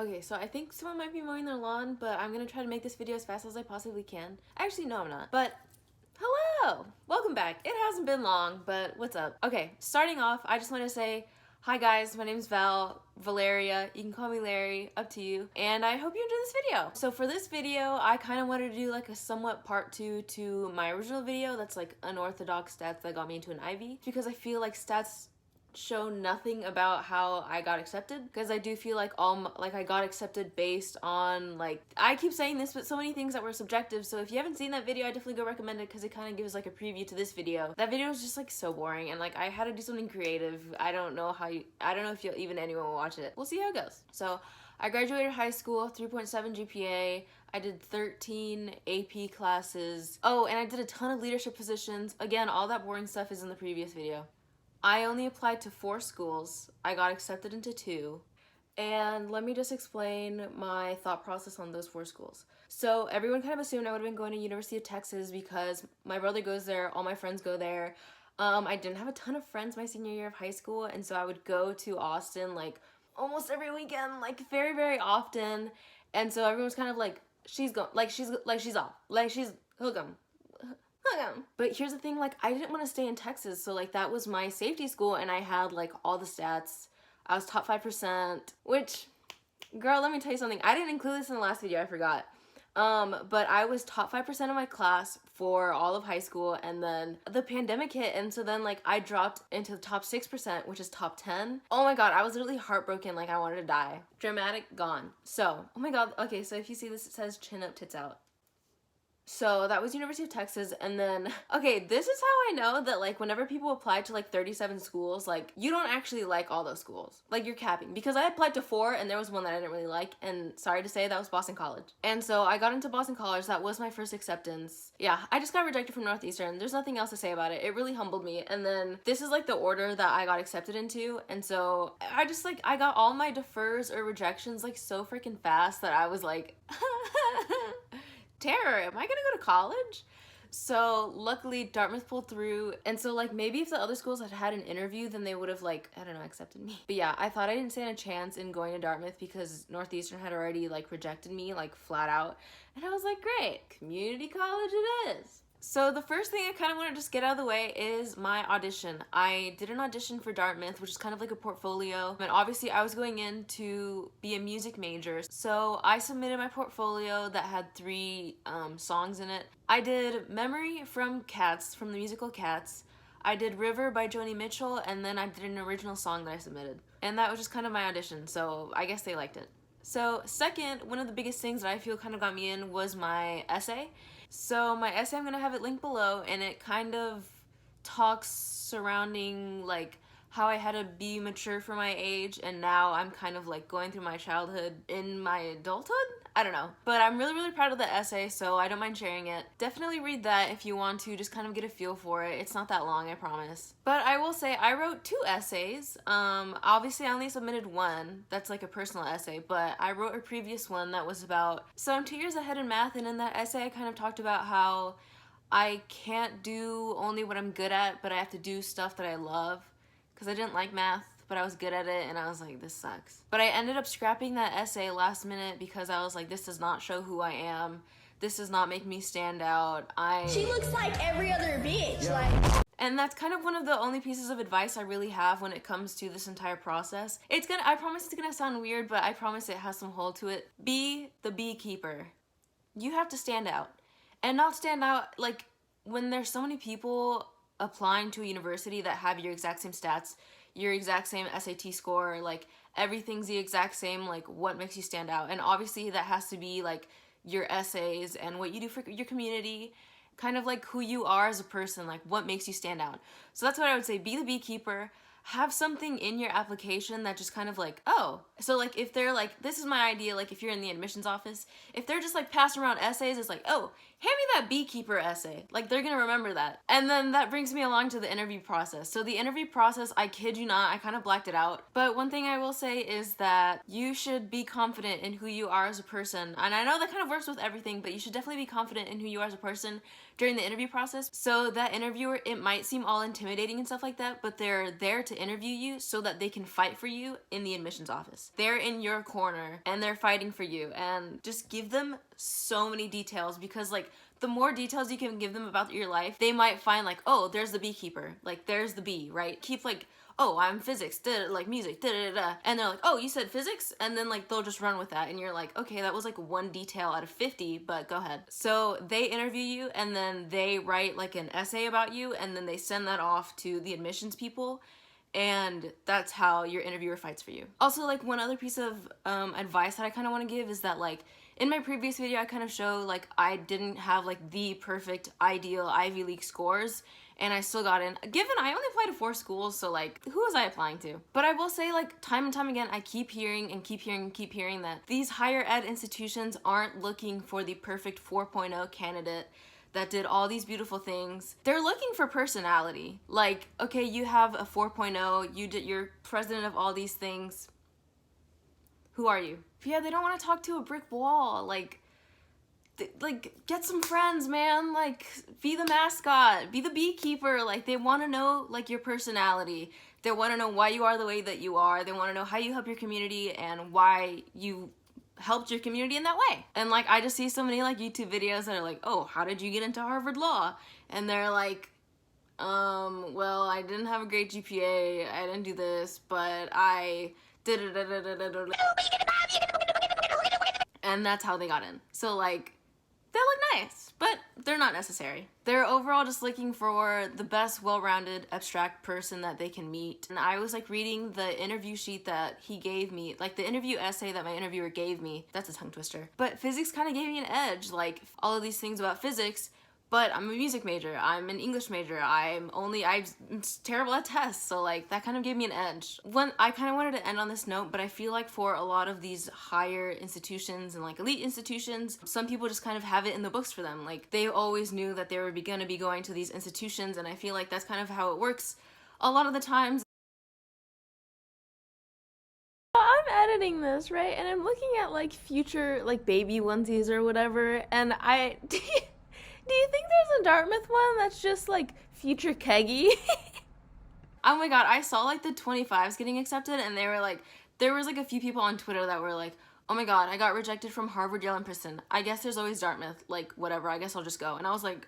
Okay, so I think someone might be mowing their lawn, but I'm gonna try to make this video as fast as I possibly can. Actually, no, I'm not. But hello! Welcome back. It hasn't been long, but what's up? Okay, starting off, I just want to say, hi guys, my name's Valeria. You can call me Larry, up to you. And I hope you enjoy this video. So for this video, I kind of wanted to do like a somewhat part 2 to my original video that's like unorthodox stats that got me into an Ivy, because I feel like stats show nothing about how I got accepted, because I do feel like I got accepted based on, like, I keep saying this, but so many things that were subjective. So if you haven't seen that video, I definitely go recommend it, because it kind of gives like a preview to this video. That video was just like so boring, and like I had to do something creative. I don't know if anyone will watch it. We'll see how it goes. So I graduated high school, 3.7 GPA. I did 13 AP classes. Oh, and I did a ton of leadership positions. Again, all that boring stuff is in the previous video. I only applied to 4 schools. I got accepted into 2. And let me just explain my thought process on those 4 schools. So everyone kind of assumed I would have been going to University of Texas because my brother goes there, all my friends go there. I didn't have a ton of friends my senior year of high school, and so I would go to Austin like almost every weekend, like very, very often. And so everyone was kind of like, she's off, hook 'em. But here's the thing, like, I didn't want to stay in Texas, so like that was my safety school, and I had like all the stats. I was top 5%, which, girl, let me tell you something. I didn't include this in the last video, I forgot. But I was top 5% of my class for all of high school, and then the pandemic hit, and so then like I dropped into the top 6%, which is top 10. Oh my god, I was literally heartbroken, like I wanted to die. Dramatic, gone. So, oh my god, okay, so if you see this, it says chin up, tits out. So that was University of Texas, and then, okay, this is how I know that like whenever people apply to like 37 schools, like you don't actually like all those schools. Like you're capping, because I applied to 4 and there was one that I didn't really like, and sorry to say, that was Boston College. And so I got into Boston College. That was my first acceptance. Yeah, I just got rejected from Northeastern. There's nothing else to say about it. It really humbled me. And then this is like the order that I got accepted into, and so I got all my defers or rejections like so freaking fast that I was like terror, am I gonna go to college? So luckily Dartmouth pulled through, and so like maybe if the other schools had had an interview, then they would have, like, I don't know, accepted me. But yeah, I thought I didn't stand a chance in going to Dartmouth because Northeastern had already like rejected me like flat out, and I was like, great, community college it is. So the first thing I kind of want to just get out of the way is my audition. I did an audition for Dartmouth, which is kind of like a portfolio, and obviously I was going in to be a music major. So I submitted my portfolio that had 3 songs in it. I did Memory from Cats, from the musical Cats. I did River by Joni Mitchell, and then I did an original song that I submitted. And that was just kind of my audition, so I guess they liked it. So second, one of the biggest things that I feel kind of got me in was my essay. So my essay, I'm gonna have it linked below, and it kind of talks surrounding like how I had to be mature for my age, and now I'm kind of like going through my childhood in my adulthood? I don't know. But I'm really, really proud of the essay, so I don't mind sharing it. Definitely read that if you want to, just kind of get a feel for it. It's not that long, I promise. But I will say, I wrote 2 essays. Obviously I only submitted 1. That's like a personal essay, but I wrote a previous one that was about, so I'm 2 years ahead in math, and in that essay I kind of talked about how I can't do only what I'm good at, but I have to do stuff that I love. Because I didn't like math, but I was good at it, and I was like, this sucks. But I ended up scrapping that essay last minute because I was like, this does not show who I am. This does not make me stand out. She looks like every other bitch. Yeah. Like. And that's kind of one of the only pieces of advice I really have when it comes to this entire process. I promise it's gonna sound weird, but I promise it has some hold to it. Be the beekeeper. You have to stand out. And not stand out, like, when there's so many people applying to a university that have your exact same stats, your exact same SAT score, like everything's the exact same, like what makes you stand out. And obviously that has to be like your essays and what you do for your community, kind of like who you are as a person, like what makes you stand out. So that's what I would say, be the beekeeper. Have something in your application that just kind of like, oh, so like if they're like, this is my idea, like if you're in the admissions office, if they're just like passing around essays, it's like, oh, hand me that beekeeper essay. Like they're gonna remember that. And then that brings me along to the interview process. So the interview process, I kid you not, I kind of blacked it out. But one thing I will say is that you should be confident in who you are as a person. And I know that kind of works with everything, but you should definitely be confident in who you are as a person during the interview process. So that interviewer, it might seem all intimidating and stuff like that, but they're there to interview you so that they can fight for you in the admissions office. They're in your corner and they're fighting for you, and just give them so many details, because like the more details you can give them about your life, they might find like, oh, there's the beekeeper, like there's the bee, right? Keep like, oh, I'm physics, like music, and they're like, oh, you said physics? And then like they'll just run with that, and you're like, okay, that was like one detail out of 50, but go ahead. So they interview you, and then they write like an essay about you, and then they send that off to the admissions people, and that's how your interviewer fights for you. Also, like one other piece of advice that I kind of want to give is that like in my previous video I kind of show like I didn't have like the perfect ideal Ivy League scores, and I still got in. Given I only applied to 4 schools, so like who was I applying to? But I will say, like, time and time again I keep hearing that these higher ed institutions aren't looking for the perfect 4.0 candidate that did all these beautiful things. They're looking for personality. Like, okay, you have a 4.0, you're president of all these things. Who are you? But yeah, they don't want to talk to a brick wall. Like, get some friends, man. Like, be the mascot, be the beekeeper. Like, they want to know like your personality. They want to know why you are the way that you are. They want to know how you help your community and why you helped your community in that way. And like, I just see so many like YouTube videos that are like, oh, how did you get into Harvard Law? And they're like, well, I didn't have a great GPA, I didn't do this, but I did it, and that's how they got in. So like, they look nice, but they're not necessary. They're overall just looking for the best well-rounded abstract person that they can meet. And I was like reading the interview sheet that he gave me, like the interview essay that my interviewer gave me. That's a tongue twister. But physics kind of gave me an edge, like all of these things about physics. But I'm a music major, I'm an English major, I'm terrible at tests, so like that kind of gave me an edge. I kind of wanted to end on this note, but I feel like for a lot of these higher institutions and like elite institutions, some people just kind of have it in the books for them. Like they always knew that they were gonna be going to these institutions, and I feel like that's kind of how it works a lot of the times. I'm editing this, right? And I'm looking at like future like baby onesies or whatever, and do you think there's a Dartmouth one that's just like future keggy? Oh my god, I saw like the 25s getting accepted, and they were like, there was like a few people on Twitter that were like, oh my god, I got rejected from Harvard, Yale, and Princeton. I guess there's always Dartmouth. Like, whatever, I guess I'll just go. And I was like,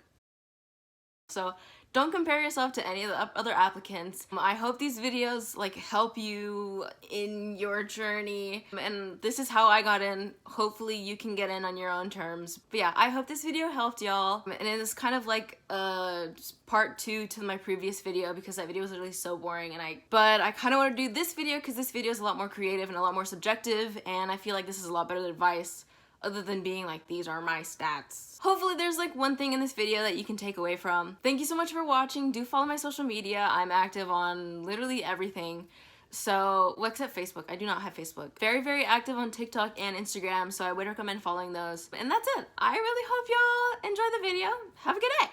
so don't compare yourself to any of the other applicants. I hope these videos like help you in your journey, and this is how I got in. Hopefully you can get in on your own terms. But yeah, I hope this video helped y'all, and it is kind of like part 2 to my previous video, because that video was literally so boring, but I kind of want to do this video because this video is a lot more creative and a lot more subjective, and I feel like this is a lot better advice other than being like, these are my stats. Hopefully there's like one thing in this video that you can take away from. Thank you so much for watching. Do follow my social media. I'm active on literally everything. So, well, except Facebook. I do not have Facebook. Very, very active on TikTok and Instagram, so I would recommend following those. And that's it. I really hope y'all enjoy the video. Have a good day.